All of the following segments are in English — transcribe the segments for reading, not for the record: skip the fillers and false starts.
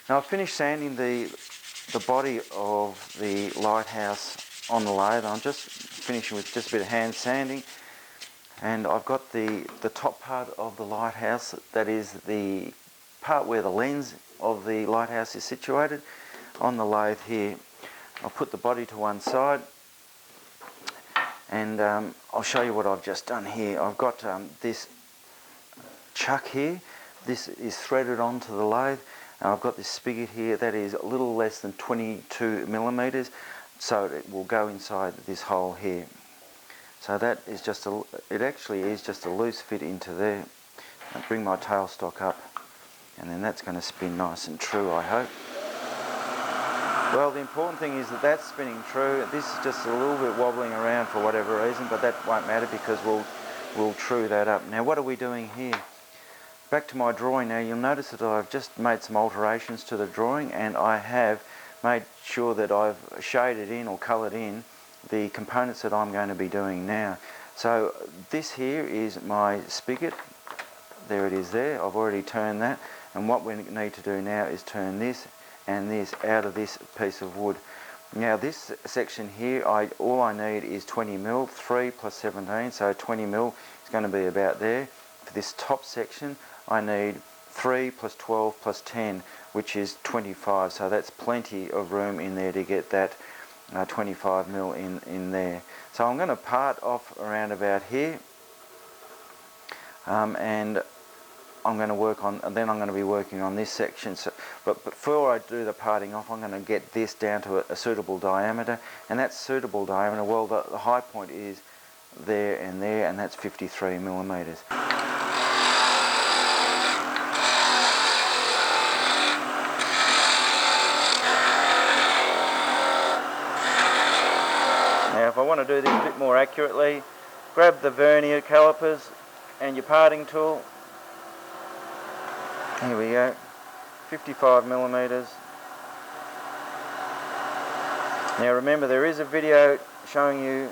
Now I've finished sanding the body of the Lighthouse on the lathe. I'm just finishing with just a bit of hand sanding, and I've got the top part of the Lighthouse, that is the part where the lens of the Lighthouse is situated, on the lathe here. I'll put the body to one side, and I'll show you what I've just done here. I've got this chuck here. This is threaded onto the lathe, and I've got this spigot here that is a little less than 22 millimeters, so it will go inside this hole here. So that is just it actually is just a loose fit into there. I'll bring my tailstock up, and then that's going to spin nice and true, I hope. Well, the important thing is that that's spinning true. This is just a little bit wobbling around for whatever reason, but that won't matter because we'll true that up. Now, what are we doing here? Back to my drawing now. You'll notice that I've just made some alterations to the drawing, and I have made sure that I've shaded in or coloured in the components that I'm going to be doing now. So this here is my spigot. There it is there. I've already turned that, and what we need to do now is turn this and this out of this piece of wood. Now this section here, all I need is 20 mil, 3 plus 17, so 20 mil is going to be about there. For this top section, I need 3 plus 12 plus 10, which is 25, so that's plenty of room in there to get that 25 mil in there. So I'm going to part off around about here, and I'm going to work on, and then I'm going to be working on this section. So, but before I do the parting off, I'm going to get this down to a suitable diameter, and that suitable diameter, well, the high point is there, and that's 53 millimeters. Now, if I want to do this a bit more accurately, grab the vernier calipers and your parting tool. Here we go, 55 millimeters. Now remember, there is a video showing you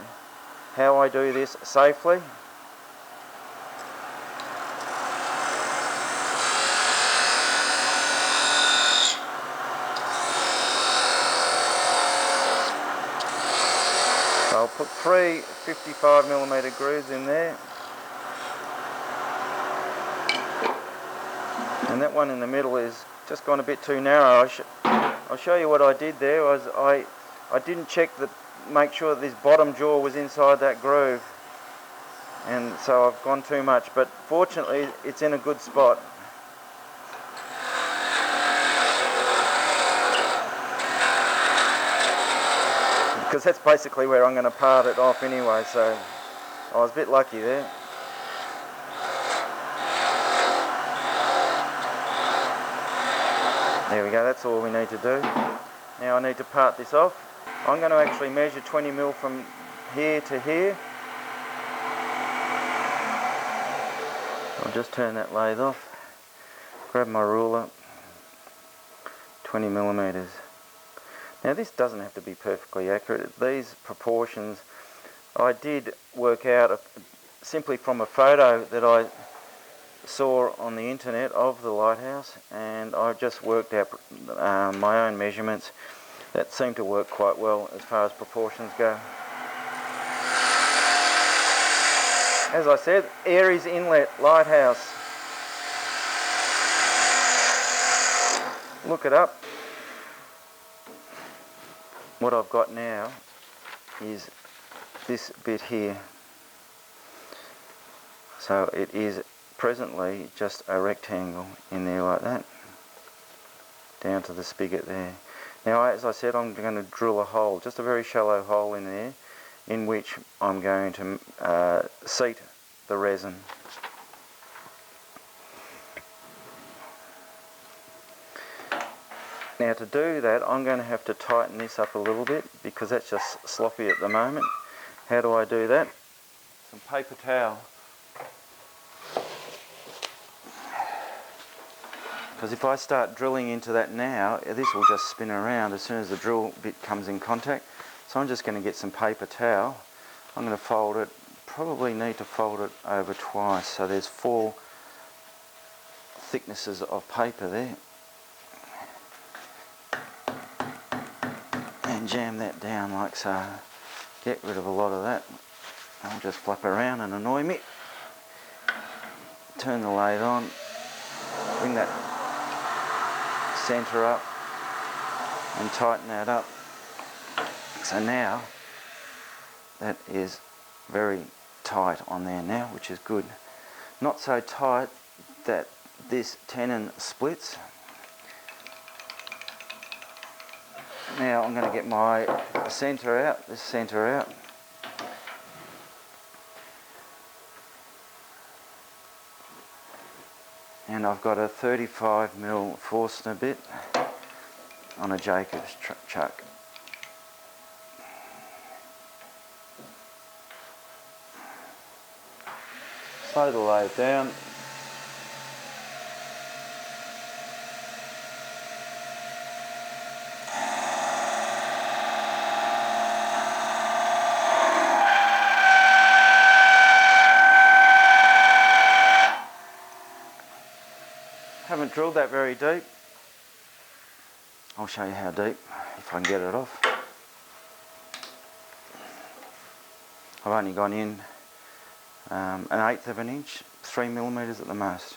how I do this safely. So I'll put 3 55 millimeter grooves in there. And that one in the middle is just gone a bit too narrow. I'll show you what I did there. Was I didn't make sure that this bottom jaw was inside that groove, and so I've gone too much, but fortunately it's in a good spot. Because that's basically where I'm going to part it off anyway, so I was a bit lucky there. There we go, that's all we need to do. Now I need to part this off. I'm going to actually measure 20 mil from here to here. I'll just turn that lathe off, grab my ruler, 20 millimeters. Now this doesn't have to be perfectly accurate. These proportions I did work out simply from a photo that I saw on the internet of the Lighthouse, and I just worked out my own measurements that seem to work quite well as far as proportions go. As I said, Aries Inlet Lighthouse. Look it up. What I've got now is this bit here. So it is presently just a rectangle in there like that, down to the spigot there. Now, as I said, I'm going to drill a hole, just a very shallow hole in there, in which I'm going to seat the resin. Now to do that, I'm going to have to tighten this up a little bit because that's just sloppy at the moment. How do I do that? Some paper towel. Because if I start drilling into that now, this will just spin around as soon as the drill bit comes in contact. So I'm just going to get some paper towel. I'm going to fold it, probably need to fold it over twice. So there's 4 thicknesses of paper there. and jam that down like so. Get rid of a lot of that. I'll just flap around and annoy me. Turn the lathe on, bring that centre up and tighten that up. So now that is very tight on there now, which is good. Not so tight that this tenon splits. Now I'm going to get my centre out, this centre out. And I've got a 35mm Forstner bit on a Jacobs chuck. Slow the lathe down. Haven't drilled that very deep. I'll show you how deep if I can get it off. I've only gone in an 1/8 of an inch, 3mm at the most.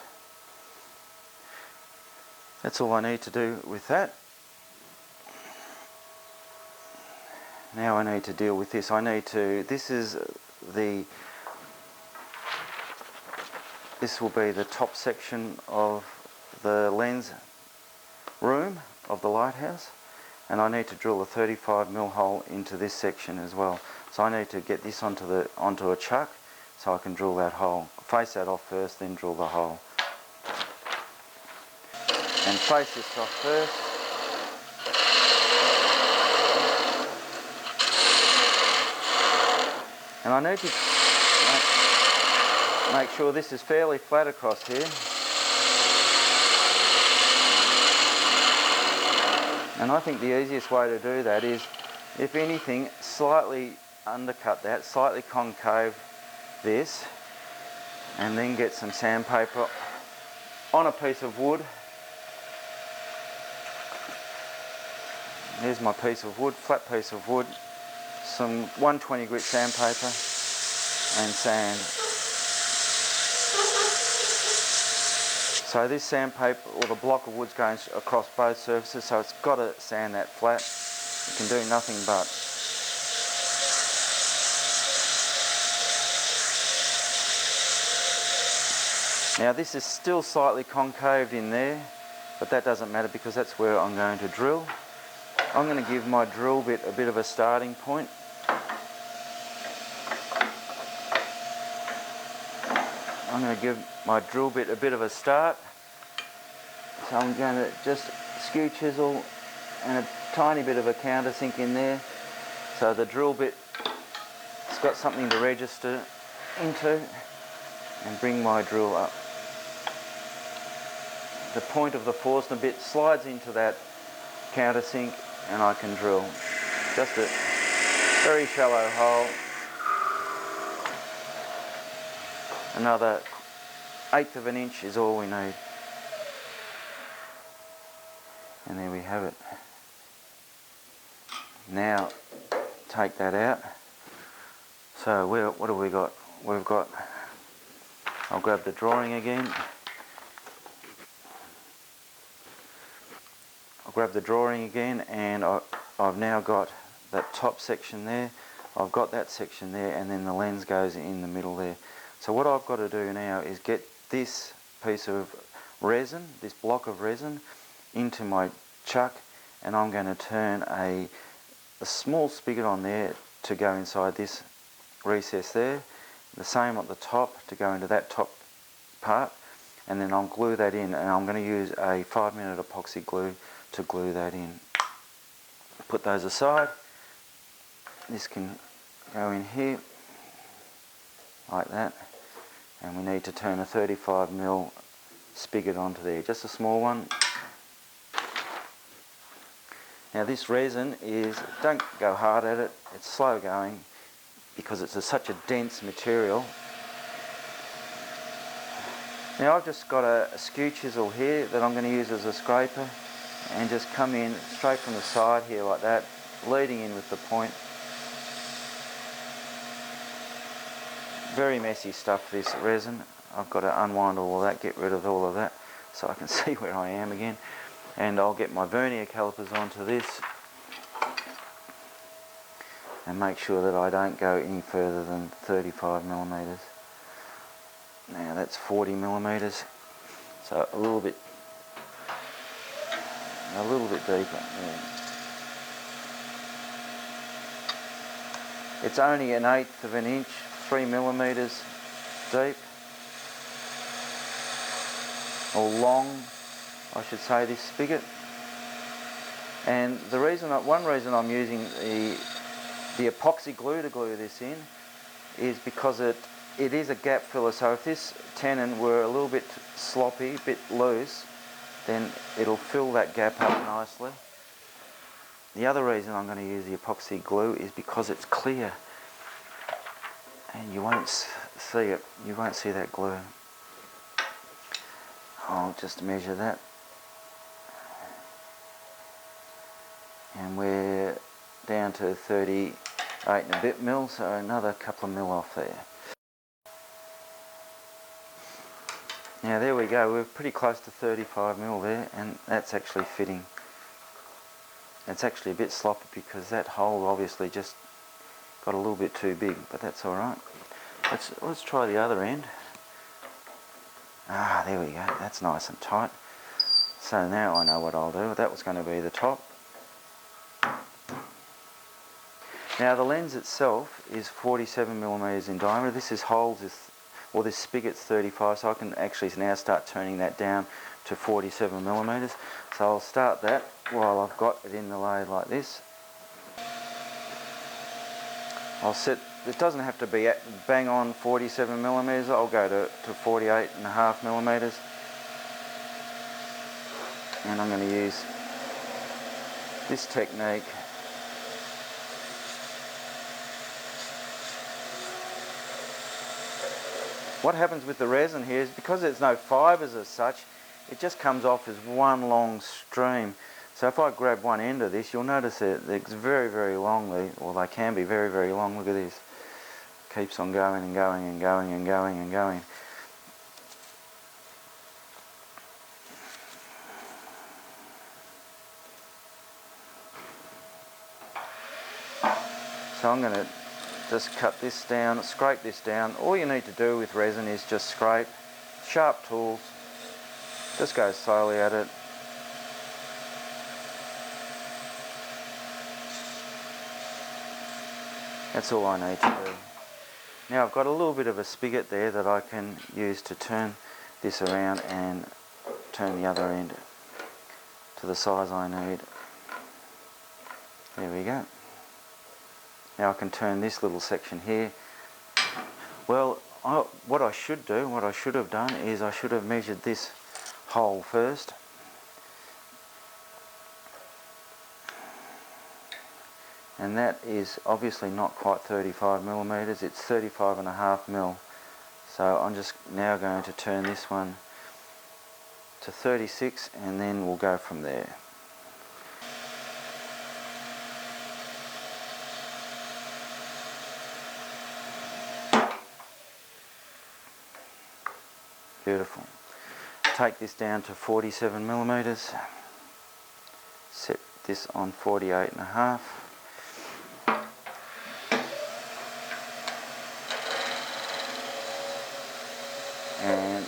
That's all I need to do with that. Now I need to deal with this. This will be the top section of the lens room of the Lighthouse, and I need to drill a 35mm hole into this section as well. So I need to get this onto a chuck so I can drill that hole. Face that off first, then drill the hole. And face this off first. And I need to make sure this is fairly flat across here. And I think the easiest way to do that is, if anything, slightly undercut that, slightly concave this, and then get some sandpaper on a piece of wood. Here's my piece of wood, flat piece of wood, some 120 grit sandpaper and sand. So this sandpaper, or the block of wood's going across both surfaces, so it's got to sand that flat. It can do nothing but. Now this is still slightly concaved in there, but that doesn't matter because that's where I'm going to drill. I'm going to give my drill bit a bit of a starting point. I'm going to give my drill bit a bit of a start. So I'm going to just skew chisel and a tiny bit of a countersink in there. So the drill bit has got something to register into, and bring my drill up. The point of the Forstner bit slides into that countersink and I can drill. Just a very shallow hole. Another 1/8 of an inch is all we need. And there we have it. Now take that out. So what have we got? We've got, I'll grab the drawing again. And I've now got that top section there. I've got that section there, and then the lens goes in the middle there. So what I've got to do now is get this piece of resin, this block of resin, into my chuck, and I'm going to turn a small spigot on there to go inside this recess there. The same at the top to go into that top part, and then I'll glue that in, and I'm going to use a 5-minute epoxy glue to glue that in. Put those aside. This can go in here like that, and we need to turn a 35mm spigot onto there, just a small one. Now this resin don't go hard at it, it's slow going because it's such a dense material. Now I've just got a skew chisel here that I'm going to use as a scraper, and just come in straight from the side here like that, leading in with the point. Very messy stuff, this resin. I've got to unwind all of that, get rid of all of that so I can see where I am again. And I'll get my vernier calipers onto this and make sure that I don't go any further than 35 millimeters. Now that's 40 millimeters, so a little bit deeper. Yeah. It's only 1/8 of an inch, 3 millimeters deep, or long, I should say, this spigot. And the reason, one reason I'm using the epoxy glue to glue this in is because it is a gap filler. So if this tenon were a little bit sloppy, a bit loose, then it'll fill that gap up nicely. The other reason I'm going to use the epoxy glue is because it's clear and you won't see it, you won't see that glue. I'll just measure that, and we're down to 38 and a bit mil, so another couple of mil off there. Now there we go, we're pretty close to 35 mil there, and that's actually fitting. It's actually a bit sloppy because that hole obviously just got a little bit too big, but that's alright. Let's try the other end. Ah, there we go, that's nice and tight. So now I know what I'll do. That was going to be the top. Now the lens itself is 47 millimeters in diameter. This spigot's 35, so I can actually now start turning that down to 47 millimeters. So I'll start that while I've got it in the lathe like this. I'll set, it doesn't have to be bang on 47 millimeters, I'll go to 48.5 millimeters. And I'm going to use this technique. What happens with the resin here is because there's no fibres as such, it just comes off as one long stream. So if I grab one end of this, you'll notice that it's very, very long, or they can be very, very long. Look at this. Keeps on going and going and going and going and going. So I'm going to just cut this down, scrape this down. All you need to do with resin is just scrape, sharp tools, just go slowly at it. That's all I need to do. Now I've got a little bit of a spigot there that I can use to turn this around and turn the other end to the size I need. There we go. Now I can turn this little section here. Well, what I should have done is I should have measured this hole first. And that is obviously not quite 35 millimeters, it's 35.5 mil. So I'm just now going to turn this one to 36 and then we'll go from there. Beautiful. Take this down to 47 millimeters. Set this on 48.5. And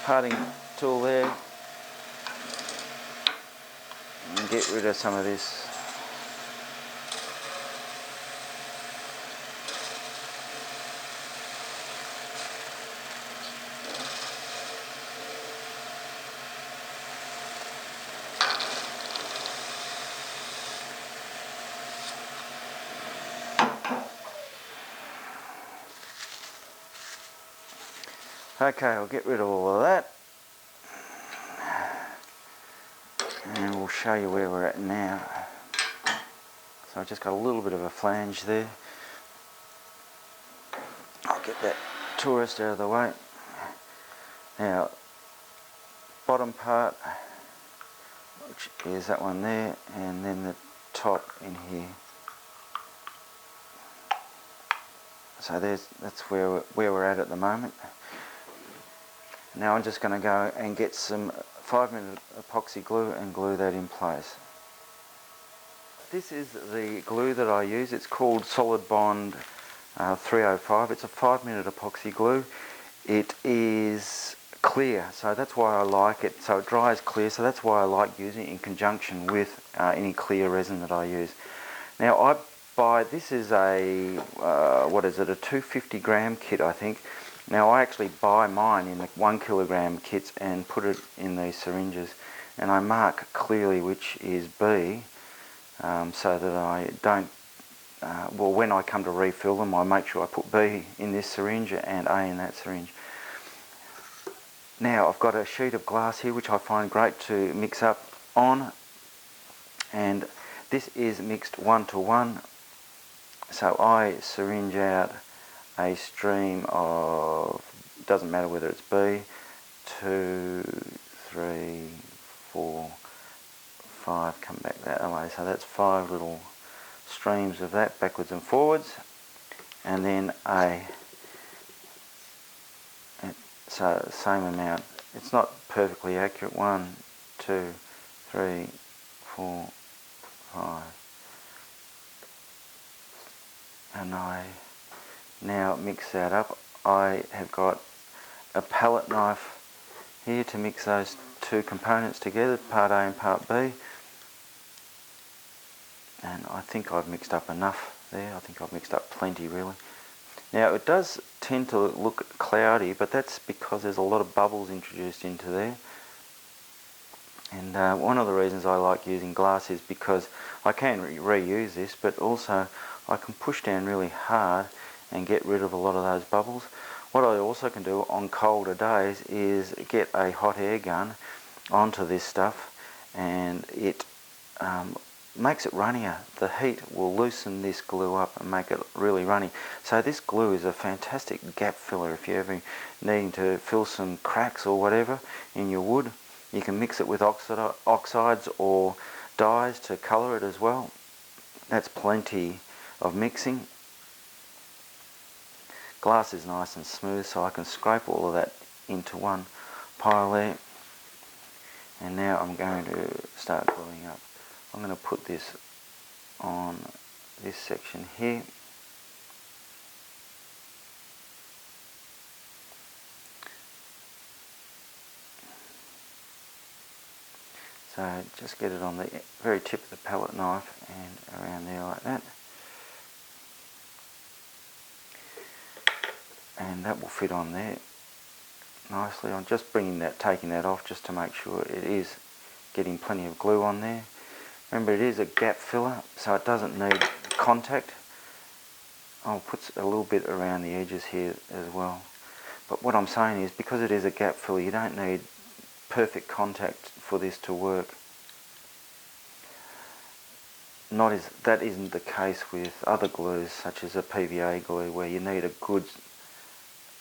parting tool there. And get rid of some of this. Okay, I'll get rid of all of that and we'll show you where we're at now. So I've just got a little bit of a flange there. I'll get that tourist out of the way. Now, bottom part, which is that one there, and then the top in here. So that's where we're at the moment. Now I'm just going to go and get some 5-minute epoxy glue and glue that in place. This is the glue that I use. It's called Solid Bond 305. It's a 5-minute epoxy glue. It is clear, so that's why I like it. So it dries clear, so that's why I like using it in conjunction with any clear resin that I use. Now this is a, what is it, a 250 gram kit, I think. Now I actually buy mine in the 1 kilogram kits and put it in these syringes, and I mark clearly which is B, so that I don't, well, when I come to refill them, I make sure I put B in this syringe and A in that syringe. Now I've got a sheet of glass here which I find great to mix up on, and this is mixed 1 to 1. So I syringe out a stream of, doesn't matter whether it's B, 2, 3, 4, 5, come back that way. So that's 5 little streams of that backwards and forwards, and then A. So same amount. It's not perfectly accurate. 1, 2, 3, 4, 5. And I now mix that up. I have got a palette knife here to mix those two components together, part A and part B. And I think I've mixed up enough there. I think I've mixed up plenty, really. Now it does tend to look cloudy, but that's because there's a lot of bubbles introduced into there. And one of the reasons I like using glass is because I can reuse this, but also I can push down really hard and get rid of a lot of those bubbles. What I also can do on colder days is get a hot air gun onto this stuff, and it makes it runnier. The heat will loosen this glue up and make it really runny. So this glue is a fantastic gap filler if you're ever needing to fill some cracks or whatever in your wood. You can mix it with oxides or dyes to colour it as well. That's plenty of mixing. Glass is nice and smooth, so I can scrape all of that into one pile there. And now I'm going to start gluing up. I'm going to put this on this section here. So just get it on the very tip of the palette knife and around there like that. And that will fit on there nicely. I'm just taking that off just to make sure it is getting plenty of glue on there. Remember, it is a gap filler, so it doesn't need contact. I'll put a little bit around the edges here as well. But what I'm saying is, because it is a gap filler, you don't need perfect contact for this to work. That isn't the case with other glues, such as a PVA glue, where you need a good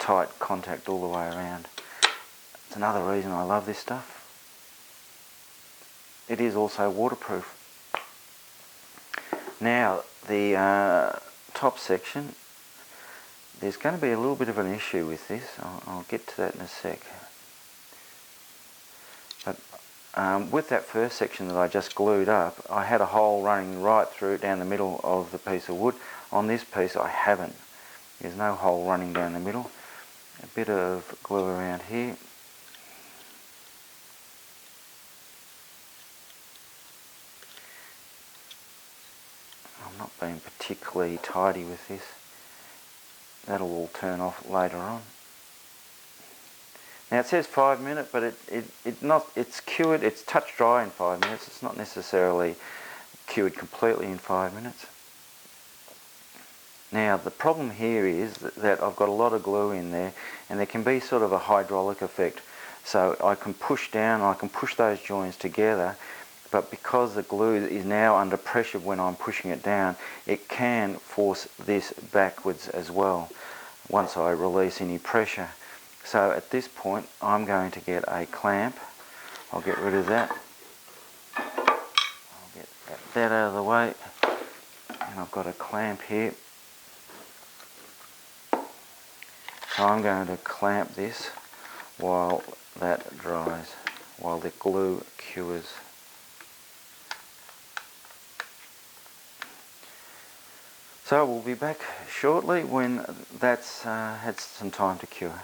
tight contact all the way around. It's another reason I love this stuff. It is also waterproof. Now the top section, there's going to be a little bit of an issue with this. I'll get to that in a sec. But with that first section that I just glued up, I had a hole running right through down the middle of the piece of wood. On this piece I haven't. There's no hole running down the middle. A bit of glue around here. I'm not being particularly tidy with this. That'll all turn off later on. Now it says 5 minutes, but it's cured. It's touch dry in 5 minutes. It's not necessarily cured completely in 5 minutes. Now the problem here is that I've got a lot of glue in there, and there can be sort of a hydraulic effect. So I can push down, I can push those joins together, but because the glue is now under pressure when I'm pushing it down, it can force this backwards as well once I release any pressure. So at this point I'm going to get a clamp. I'll get rid of that. I'll get that that out of the way, and I've got a clamp here. So I'm going to clamp this while that dries, while the glue cures. So we'll be back shortly when that's had some time to cure.